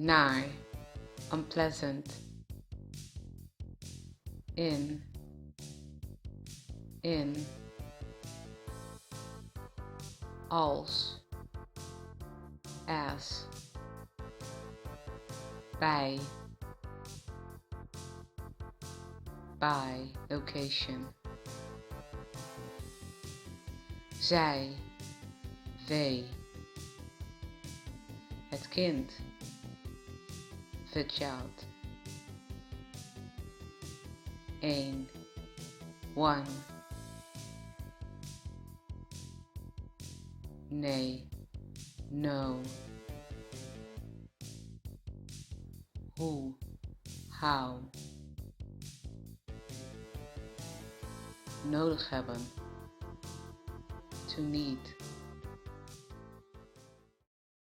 naar, unpleasant, in, als, as, bij, by, location, zij, they, het kind, the child, een, one, nee, no, hoe, how, nodig hebben, to need,